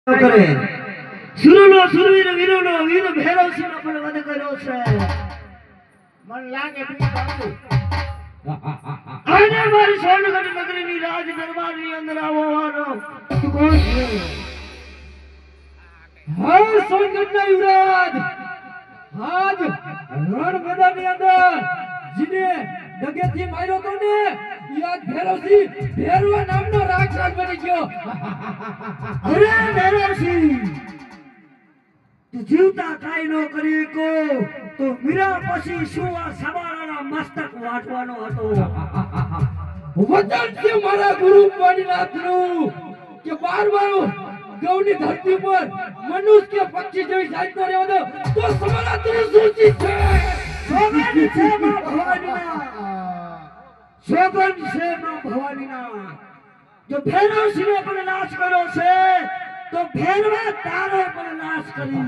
કરે સુરનો સુરવીર વીરનો વીર ભૈરવસિંહ નો પણ વધ કર્યો છે. મન લાગે બીજું બાપુ આને મારી સોનગઢ નગરીની રાજ દરબારની અંદર આવવાનો કોણ છે? હા સોનગઢના યુવરાજ આજ રણ મેદાનની અંદર જીને દગેથી માર્યો તો ને યાદ ભૈરવસિંહ ભૈરવા નામનો રાક્ષસ બની ગયો. અરે ભૈરવસિંહ, તું જીવતા કાઈ નો કરી કો તો મીરા પછી શું આ સવારાના મસ્તક વાટવાનો હતો? વચન છે મારા ગુરુ પાણીનાથનું કે 12 ગૌની ધરતી પર મનુષ્ય કે પક્ષી જેવી જાતનો રહેવો દો તો સમારા તું સૂચિત છે. સોગંદ છે માં ભવાનીના, સોગંદ છે માં ભવાનીના. જો ભૈરવસિંહે પણ નાશ કર્યો છે તો ભૈરવા તારો પણ નાશ કરી.